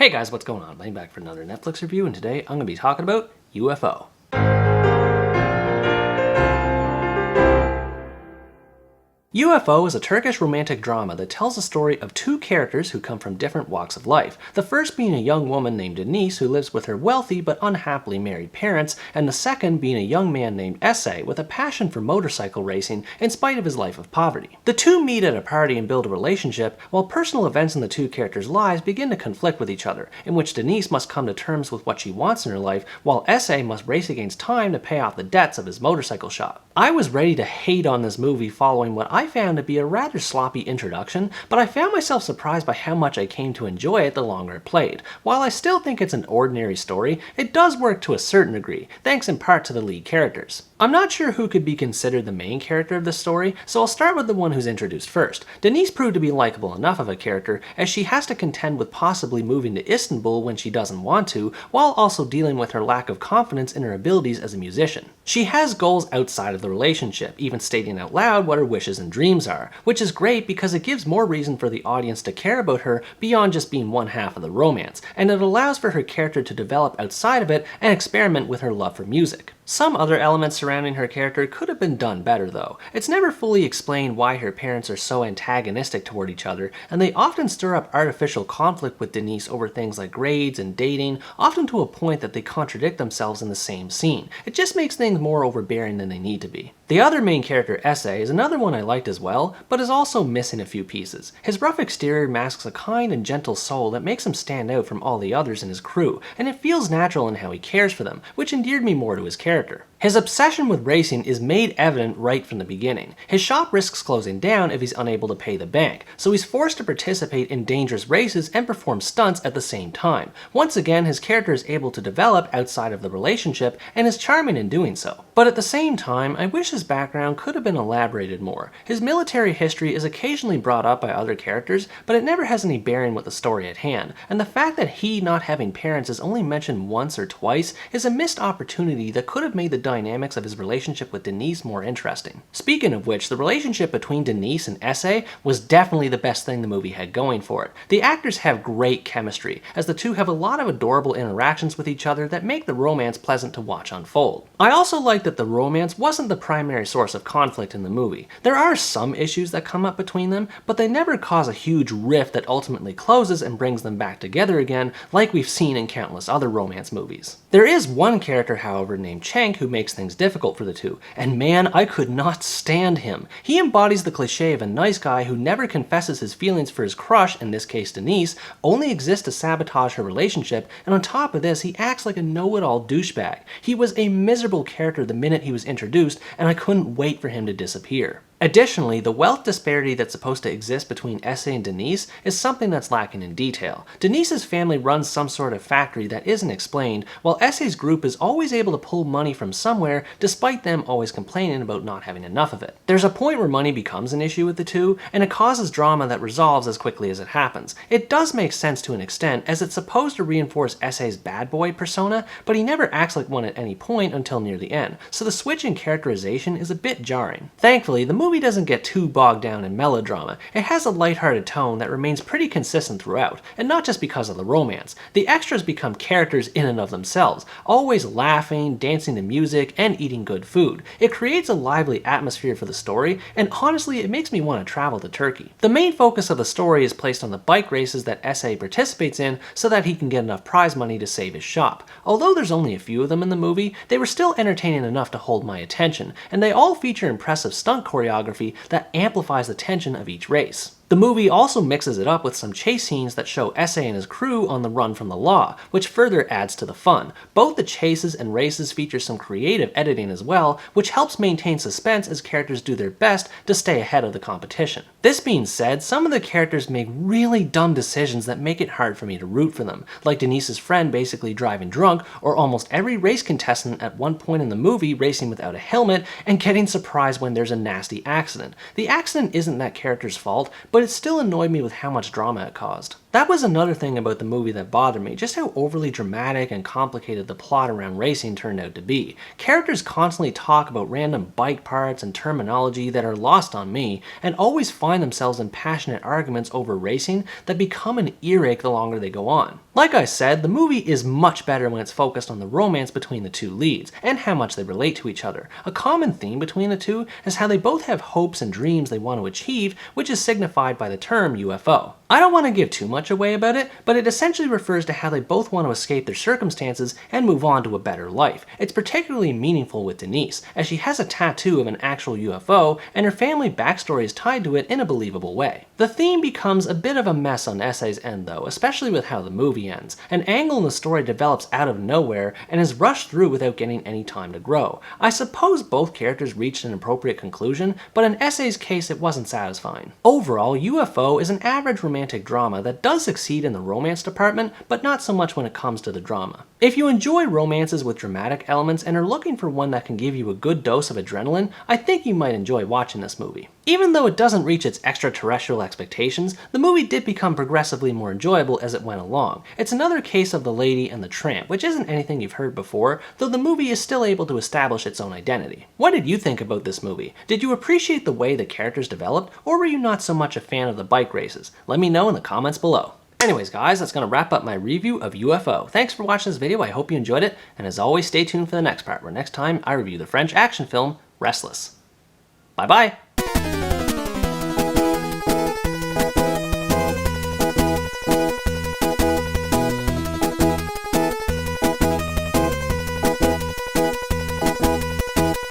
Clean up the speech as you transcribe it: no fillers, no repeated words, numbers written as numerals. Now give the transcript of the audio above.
Hey guys, what's going on? I'm back for another Netflix review, and today I'm going to be talking about UFO. UFO is a Turkish romantic drama that tells the story of two characters who come from different walks of life. The first being a young woman named Denise who lives with her wealthy but unhappily married parents, and the second being a young man named Esse with a passion for motorcycle racing in spite of his life of poverty. The two meet at a party and build a relationship, while personal events in the two characters' lives begin to conflict with each other, in which Denise must come to terms with what she wants in her life, while Esse must race against time to pay off the debts of his motorcycle shop. I was ready to hate on this movie following what I found to be a rather sloppy introduction, but I found myself surprised by how much I came to enjoy it the longer it played. While I still think it's an ordinary story, it does work to a certain degree, thanks in part to the lead characters. I'm not sure who could be considered the main character of the story, so I'll start with the one who's introduced first. Denise proved to be likable enough of a character, as she has to contend with possibly moving to Istanbul when she doesn't want to, while also dealing with her lack of confidence in her abilities as a musician. She has goals outside of the relationship, even stating out loud what her wishes and dreams are, which is great because it gives more reason for the audience to care about her beyond just being one half of the romance, and it allows for her character to develop outside of it and experiment with her love for music. Some other elements surrounding her character could have been done better though. It's never fully explained why her parents are so antagonistic toward each other, and they often stir up artificial conflict with Denise over things like grades and dating, often to a point that they contradict themselves in the same scene. It just makes things more overbearing than they need to be. The other main character, Esse, is another one I liked as well, but is also missing a few pieces. His rough exterior masks a kind and gentle soul that makes him stand out from all the others in his crew, and it feels natural in how he cares for them, which endeared me more to his character. His obsession with racing is made evident right from the beginning. His shop risks closing down if he's unable to pay the bank, so he's forced to participate in dangerous races and perform stunts at the same time. Once again, his character is able to develop outside of the relationship and is charming in doing so. But at the same time, I wish his background could have been elaborated more. His military history is occasionally brought up by other characters, but it never has any bearing with the story at hand, and the fact that he not having parents is only mentioned once or twice is a missed opportunity that could have made the dynamics of his relationship with Denise more interesting. Speaking of which, the relationship between Denise and Esse was definitely the best thing the movie had going for it. The actors have great chemistry, as the two have a lot of adorable interactions with each other that make the romance pleasant to watch unfold. I also like that the romance wasn't the primary source of conflict in the movie. There are some issues that come up between them, but they never cause a huge rift that ultimately closes and brings them back together again, like we've seen in countless other romance movies. There is one character, however, named Chang who makes things difficult for the two, and man, I could not stand him. He embodies the cliche of a nice guy who never confesses his feelings for his crush, in this case Denise, only exists to sabotage her relationship, and on top of this, he acts like a know-it-all douchebag. He was a miserable character the minute he was introduced, and I couldn't wait for him to disappear. Additionally, the wealth disparity that's supposed to exist between Esse and Denise is something that's lacking in detail. Denise's family runs some sort of factory that isn't explained, while Esse's group is always able to pull money from somewhere despite them always complaining about not having enough of it. There's a point where money becomes an issue with the two, and it causes drama that resolves as quickly as it happens. It does make sense to an extent, as it's supposed to reinforce Esse's bad boy persona, but he never acts like one at any point until near the end, so the switch in characterization is a bit jarring. Thankfully, the movie doesn't get too bogged down in melodrama. It has a lighthearted tone that remains pretty consistent throughout, and not just because of the romance. The extras become characters in and of themselves, always laughing, dancing to music, and eating good food. It creates a lively atmosphere for the story, and honestly, it makes me want to travel to Turkey. The main focus of the story is placed on the bike races that Esse participates in so that he can get enough prize money to save his shop. Although there's only a few of them in the movie, they were still entertaining enough to hold my attention, and they all feature impressive stunt choreography that amplifies the tension of each race. The movie also mixes it up with some chase scenes that show Esse and his crew on the run from the law, which further adds to the fun. Both the chases and races feature some creative editing as well, which helps maintain suspense as characters do their best to stay ahead of the competition. This being said, some of the characters make really dumb decisions that make it hard for me to root for them, like Denise's friend basically driving drunk, or almost every race contestant at one point in the movie racing without a helmet and getting surprised when there's a nasty accident. The accident isn't that character's fault, but it still annoyed me with how much drama it caused. That was another thing about the movie that bothered me, just how overly dramatic and complicated the plot around racing turned out to be. Characters constantly talk about random bike parts and terminology that are lost on me, and always find themselves in passionate arguments over racing that become an earache the longer they go on. Like I said, the movie is much better when it's focused on the romance between the two leads, and how much they relate to each other. A common theme between the two is how they both have hopes and dreams they want to achieve, which is signified by the term UFO. I don't want to give too much away about it, but it essentially refers to how they both want to escape their circumstances and move on to a better life. It's particularly meaningful with Denise, as she has a tattoo of an actual UFO, and her family backstory is tied to it in a believable way. The theme becomes a bit of a mess on Essay's end though, especially with how the movie ends. An angle in the story develops out of nowhere and is rushed through without getting any time to grow. I suppose both characters reached an appropriate conclusion, but in Essay's case it wasn't satisfying. Overall, UFO is an average romantic drama that does succeed in the romance department, but not so much when it comes to the drama. If you enjoy romances with dramatic elements and are looking for one that can give you a good dose of adrenaline, I think you might enjoy watching this movie. Even though it doesn't reach its extraterrestrial expectations, the movie did become progressively more enjoyable as it went along. It's another case of The Lady and the Tramp, which isn't anything you've heard before, though the movie is still able to establish its own identity. What did you think about this movie? Did you appreciate the way the characters developed, or were you not so much a fan of the bike races? Let me know in the comments below. Anyways guys, that's going to wrap up my review of UFO. Thanks for watching this video, I hope you enjoyed it, and as always stay tuned for the next part, where next time I review the French action film, Restless. Bye bye!